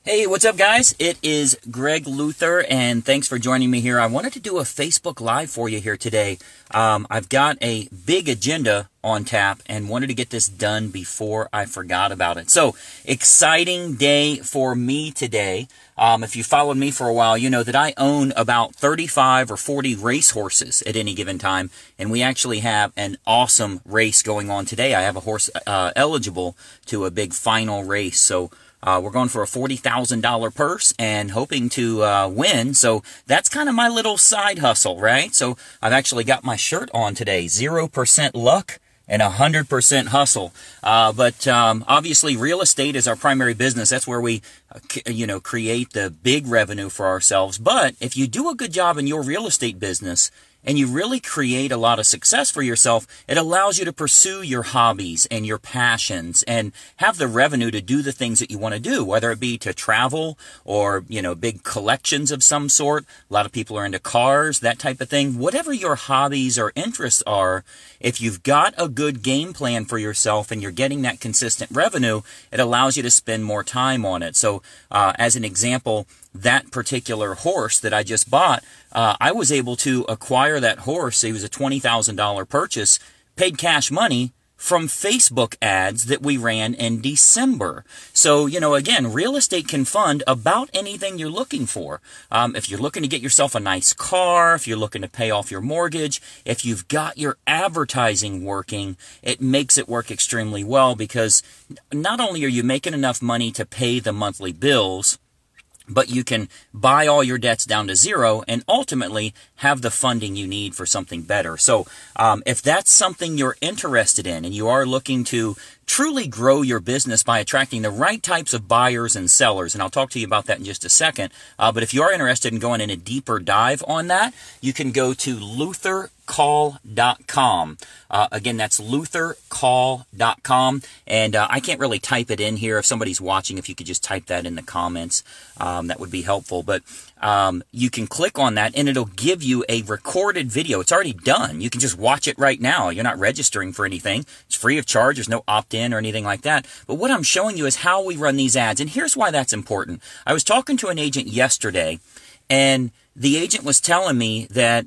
Hey, what's up, guys? It is Greg Luther, and thanks for joining me here. I wanted to do a Facebook Live for you here today. I've got a big agenda on tap and wanted to get this done before I forgot about it. So, exciting day for me today. If you followed me for a while, you know that I own about 35 or 40 race horses at any given time, and we actually have an awesome race going on today. I have a horse eligible to a big final race, so we're going for a $40,000 purse and hoping to win. So that's kind of my little side hustle, right? So I've actually got my shirt on today, 0% luck and 100% hustle. But obviously real estate is our primary business. That's where we, create the big revenue for ourselves. But if you do a good job in your real estate business, and you really create a lot of success for yourself, it allows you to pursue your hobbies and your passions and have the revenue to do the things that you want to do, whether it be to travel or, big collections of some sort. A lot of people are into cars, that type of thing. Whatever your hobbies or interests are, if you've got a good game plan for yourself and you're getting that consistent revenue, it allows you to spend more time on it. So, as an example, that particular horse that I just bought, I was able to acquire that horse. It was a $20,000 purchase, paid cash money from Facebook ads that we ran in December. So, again, real estate can fund about anything you're looking for. If you're looking to get yourself a nice car, if you're looking to pay off your mortgage, if you've got your advertising working, it makes it work extremely well because not only are you making enough money to pay the monthly bills, but you can buy all your debts down to zero and ultimately have the funding you need for something better. So if that's something you're interested in and you are looking to truly grow your business by attracting the right types of buyers and sellers, and I'll talk to you about that in just a second, but if you are interested in going in a deeper dive on that, you can go to luthercall.com. Again, that's luthercall.com, and I can't really type it in here. If somebody's watching, if you could just type that in the comments, that would be helpful. But you can click on that, and it'll give you a recorded video. It's already done. You can just watch it right now. You're not registering for anything. It's free of charge. There's no opt-in or anything like that. But what I'm showing you is how we run these ads, and here's why that's important. I was talking to an agent yesterday, and the agent was telling me that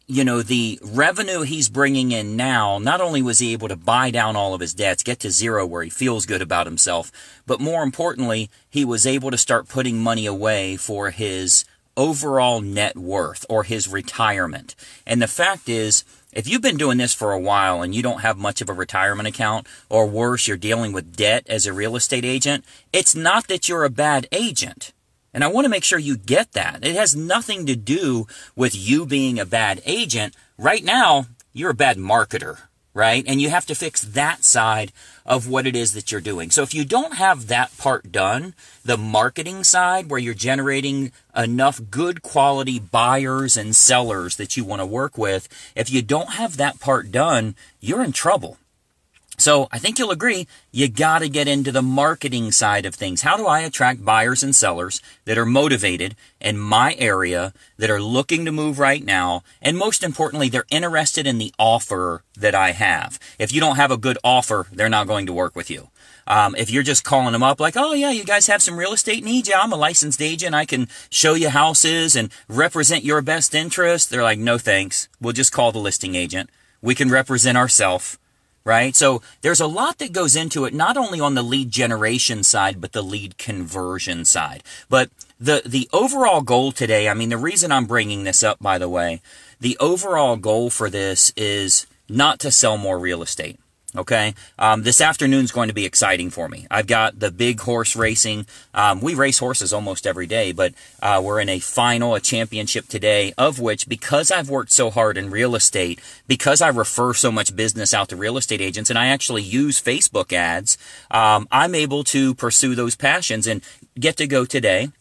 the revenue he's bringing in now, not only was he able to buy down all of his debts, get to zero where he feels good about himself, but more importantly, he was able to start putting money away for his overall net worth or his retirement. And the fact is, if you've been doing this for a while and you don't have much of a retirement account, or worse, you're dealing with debt as a real estate agent, it's not that you're a bad agent. And I want to make sure you get that. It has nothing to do with you being a bad agent. Right now, you're a bad marketer, right? And you have to fix that side of what it is that you're doing. So if you don't have that part done, the marketing side where you're generating enough good quality buyers and sellers that you want to work with, if you don't have that part done, you're in trouble. So I think you'll agree, you got to get into the marketing side of things. How do I attract buyers and sellers that are motivated in my area, that are looking to move right now, and most importantly, they're interested in the offer that I have. If you don't have a good offer, they're not going to work with you. If you're just calling them up like, oh yeah, you guys have some real estate needs? Yeah, I'm a licensed agent. I can show you houses and represent your best interest. They're like, no thanks. We'll just call the listing agent. We can represent ourselves. Right? So there's a lot that goes into it, not only on the lead generation side, but the lead conversion side. But the overall goal today, the reason I'm bringing this up, by the way, the overall goal for this is not to sell more real estate. Okay, this afternoon's going to be exciting for me. I've got the big horse racing. We race horses almost every day, but we're in a championship today, of which, because I've worked so hard in real estate, because I refer so much business out to real estate agents, and I actually use Facebook ads, I'm able to pursue those passions and get to go today.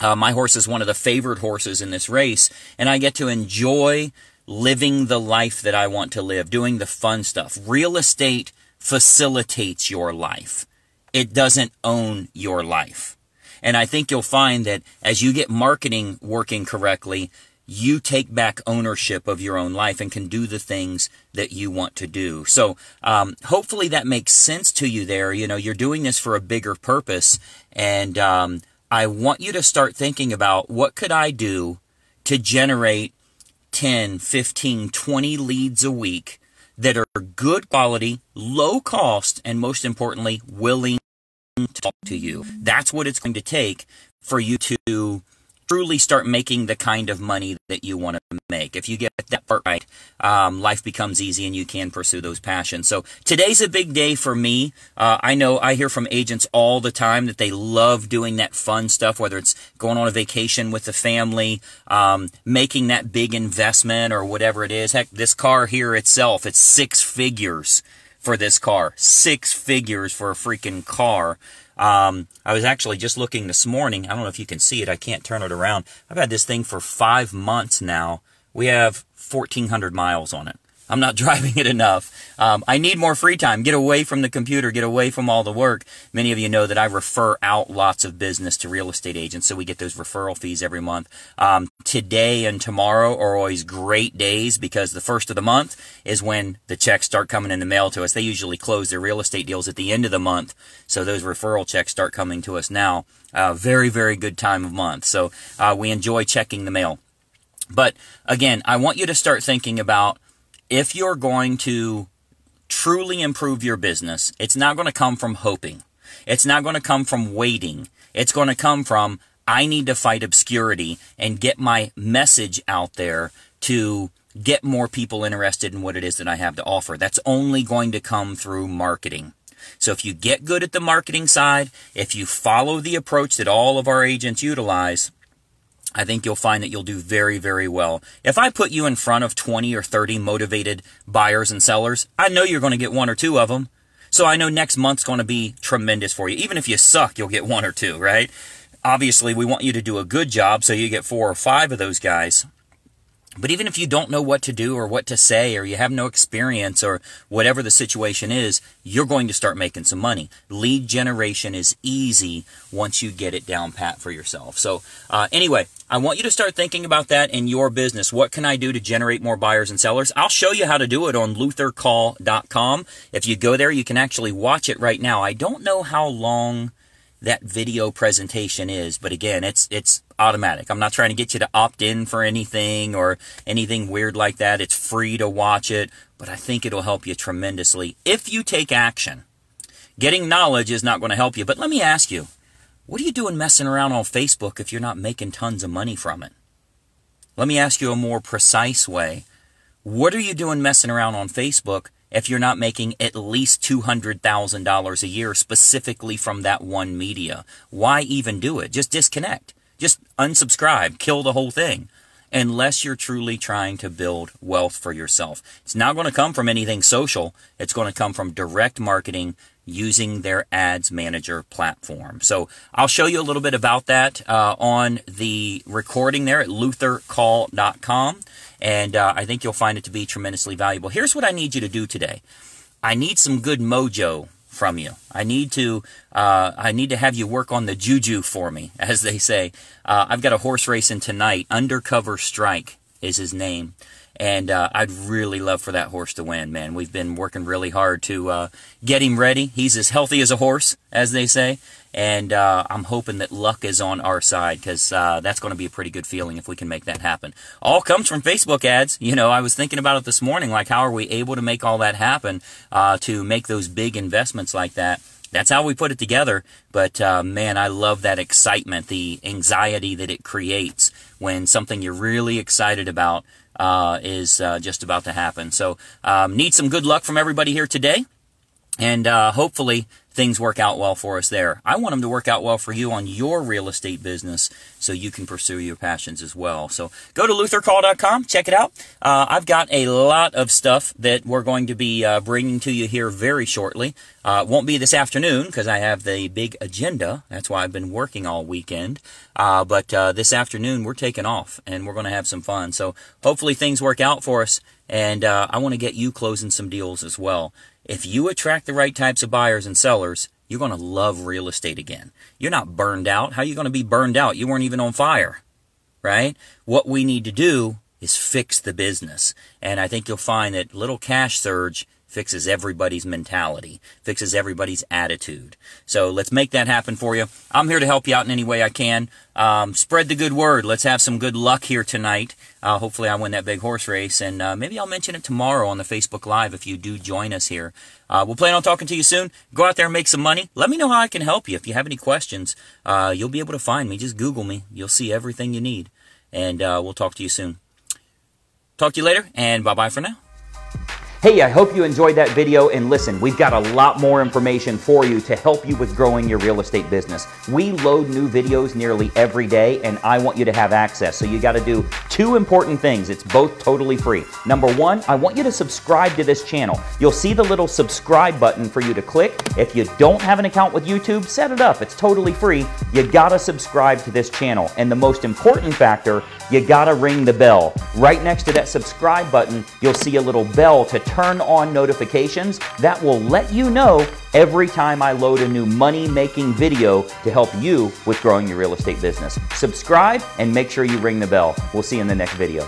My horse is one of the favored horses in this race, and I get to enjoy living the life that I want to live, doing the fun stuff. Real estate facilitates your life. It doesn't own your life. And I think you'll find that as you get marketing working correctly, you take back ownership of your own life and can do the things that you want to do. So hopefully that makes sense to you there. You know, you're doing this for a bigger purpose. And I want you to start thinking about what could I do to generate 10, 15, 20 leads a week that are good quality, low cost, and most importantly, willing to talk to you. That's what it's going to take for you to truly start making the kind of money that you want to make. If you get that part right, life becomes easy and you can pursue those passions. So today's a big day for me. I know I hear from agents all the time that they love doing that fun stuff, whether it's going on a vacation with the family, making that big investment or whatever it is. Heck, this car here itself, it's 6 figures for this car. 6 figures for a freaking car. I was actually just looking this morning. I don't know if you can see it. I can't turn it around. I've had this thing for 5 months now. We have 1,400 miles on it. I'm not driving it enough. I need more free time. Get away from the computer. Get away from all the work. Many of you know that I refer out lots of business to real estate agents, so we get those referral fees every month. Today and tomorrow are always great days because the first of the month is when the checks start coming in the mail to us. They usually close their real estate deals at the end of the month, so those referral checks start coming to us now. Very, very good time of month. So we enjoy checking the mail. But again, I want you to start thinking about if you're going to truly improve your business, it's not going to come from hoping. It's not going to come from waiting. It's going to come from, I need to fight obscurity and get my message out there to get more people interested in what it is that I have to offer. That's only going to come through marketing. So if you get good at the marketing side, if you follow the approach that all of our agents utilize, I think you'll find that you'll do very, very well. If I put you in front of 20 or 30 motivated buyers and sellers, I know you're going to get 1 or 2 of them. So I know next month's going to be tremendous for you. Even if you suck, you'll get 1 or 2, right? Obviously, we want you to do a good job so you get 4 or 5 of those guys. But even if you don't know what to do or what to say, or you have no experience or whatever the situation is, you're going to start making some money. Lead generation is easy once you get it down pat for yourself. So anyway, I want you to start thinking about that in your business. What can I do to generate more buyers and sellers? I'll show you how to do it on luthercall.com. If you go there, you can actually watch it right now. I don't know how long that video presentation is, but again, it's automatic. I'm not trying to get you to opt in for anything or anything weird like that. It's free to watch it, but I think it'll help you tremendously if you take action. Getting knowledge is not going to help you, but let me ask you, what are you doing messing around on Facebook if you're not making tons of money from it? Let me ask you a more precise way. What are you doing messing around on Facebook if you're not making at least $200,000 a year specifically from that one media? Why even do it? Just disconnect. Just unsubscribe. Kill the whole thing. Unless you're truly trying to build wealth for yourself. It's not going to come from anything social. It's going to come from direct marketing using their ads manager platform. So I'll show you a little bit about that on the recording there at luthercall.com. And I think you'll find it to be tremendously valuable. Here's what I need you to do today. I need some good mojo from you. I need to have you work on the juju for me, as they say. I've got a horse racing tonight. Undercover Strike is his name. And I'd really love for that horse to win, man. We've been working really hard to get him ready. He's as healthy as a horse, as they say. And I'm hoping that luck is on our side, because that's going to be a pretty good feeling if we can make that happen. All comes from Facebook ads. You know, I was thinking about it this morning, like how are we able to make all that happen, to make those big investments like that. That's how we put it together. But man, I love that excitement, the anxiety that it creates when something you're really excited about is just about to happen. So need some good luck from everybody here today. And hopefully things work out well for us there. I want them to work out well for you on your real estate business so you can pursue your passions as well. So go to luthercall.com, check it out. I've got a lot of stuff that we're going to be bringing to you here very shortly. It won't be this afternoon because I have the big agenda. That's why I've been working all weekend. But this afternoon we're taking off and we're going to have some fun. So hopefully things work out for us. And I want to get you closing some deals as well. If you attract the right types of buyers and sellers, you're going to love real estate again. You're not burned out. How are you going to be burned out? You weren't even on fire, right? What we need to do is fix the business. And I think you'll find that little cash surge fixes everybody's mentality, fixes everybody's attitude. So let's make that happen for you. I'm here to help you out in any way I can. Spread the good word. Let's have some good luck here tonight. Hopefully I win that big horse race, and maybe I'll mention it tomorrow on the Facebook Live if you do join us here. We'll plan on talking to you soon. Go out there and make some money. Let me know how I can help you. If you have any questions, you'll be able to find me. Just Google me. You'll see everything you need. And we'll talk to you soon. Talk to you later, and bye-bye for now. Hey, I hope you enjoyed that video, and listen, we've got a lot more information for you to help you with growing your real estate business. We load new videos nearly every day, and I want you to have access. So you got to do two important things. It's both totally free. Number one, I want you to subscribe to this channel. You'll see the little subscribe button for you to click. If you don't have an account with YouTube, set it up. It's totally free. You got to subscribe to this channel. And the most important factor, you got to ring the bell. Right next to that subscribe button, you'll see a little bell to turn on notifications. That will let you know every time I load a new money-making video to help you with growing your real estate business. Subscribe and make sure you ring the bell. We'll see you in the next video.